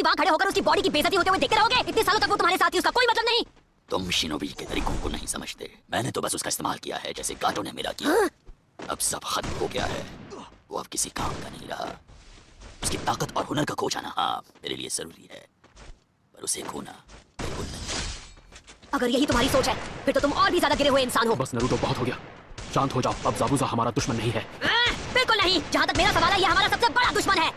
ही वहाँ खड़े होकर उसकी बॉडी की बेइज्जती होते हुए देखते रहोगे? इतने सालों तक वो तुम्हारे साथ थी, उसका कोई मतलब नहीं। तुम शिनोबी के तरीकों को नहीं समझते। मैंने तो बस उसका इस्तेमाल किया है जैसे गाटो ने मेरा किया। अब सब खत्म हो गया है, वो अब किसी काम का नहीं रहा। उसकी ताकत और हुनर का खो जाना हाँ मेरे लिए जरूरी है, पर उसे खोना बिल्कुल नहीं। अगर यही तुम्हारी सोच है फिर तो तुम और भी ज्यादा गिरे हुए इंसान हो। बस नरूटो, बहुत हो गया, शांत हो जाओ। अब ज़ाबुज़ा हमारा दुश्मन नहीं है। बिल्कुल नहीं। जहाँ तक मेरा सवाल है, ये हमारा सबसे बड़ा दुश्मन है।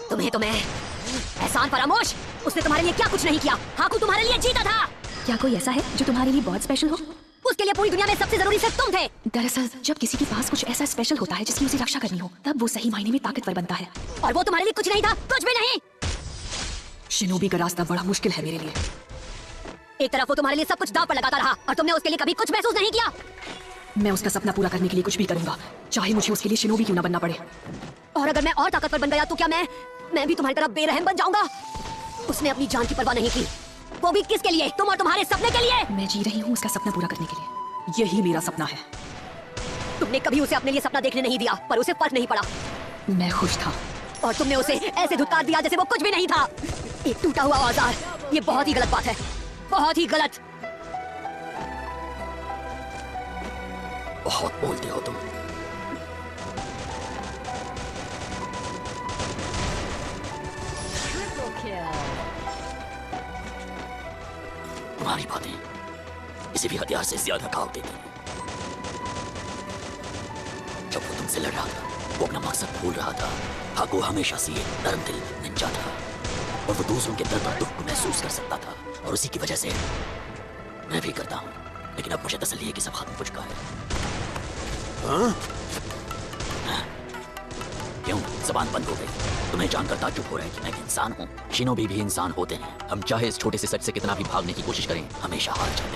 तुम्हें तो मैं एहसान फरामोश, उसने तुम्हारे लिए क्या कुछ नहीं किया। हाकू तुम्हारे लिए जीता था। क्या कोई ऐसा है जो तुम्हारे लिए बहुत स्पेशल हो? उसके लिए पूरी दुनिया में सबसे जरूरी सिर्फ तुम थे। दरअसल जब किसी के पास कुछ ऐसा स्पेशल होता है जिसकी उसे रक्षा करनी हो, तब वो सही मायने में ताकतवर बनता है। और वो तुम्हारे लिए कुछ नहीं था, कुछ भी नहीं। शिनोबी का रास्ता बड़ा मुश्किल है मेरे लिए। एक तरफ वो तुम्हारे लिए सब कुछ दांव पर लगाता रहा और तुमने उसके लिए कभी कुछ महसूस नहीं किया। मैं उसका सपना पूरा करने के लिए कुछ भी करूंगा, चाहे मुझे उसके लिए शिनोबी क्यों ना बनना पड़े। और अगर मैं और ताकतवर बन गया तो क्या मैं भी तुम्हारी तरह बेरहम बन जाऊंगा? उसने अपनी जान की परवाह नहीं की, वो भी किसके लिए? तुम और तुम्हारे सपने के लिए। मैं जी रही हूँ उसका सपना पूरा करने के लिए, यही मेरा सपना है। तुमने कभी उसे अपने लिए सपना देखने नहीं दिया, पर उसे फर्क नहीं पड़ा। मैं खुश था और तुमने उसे ऐसे धुतकार दिया जैसे वो कुछ भी नहीं था। एक टूटा हुआ औजार, ये बहुत ही गलत बात है, बहुत ही गलत। बहुत बोलते हो तुम। तुम्हारी बातें किसी भी हथियार से ज्यादा घाव देती हैं। जब वो तुमसे लड़ रहा था, वो अपना मकसद भूल रहा था। हाकू हमेशा से एक नरम दिल निंजा था और वो दूसरों के दर्द और दुख को महसूस कर सकता था, और उसी की वजह से मैं भी करता हूँ। लेकिन अब मुझे तसल्ली है कि सब खत्म हो चुका है। हाँ? क्यों जबान बंद हो गई? तुम्हें जानकर ताज्जुब हो रहा है कि मैं भी इंसान हूँ। शिनोबी भी इंसान होते हैं। हम चाहे इस छोटे से सच से कितना भी भागने की कोशिश करें, हमेशा हार जाते हैं।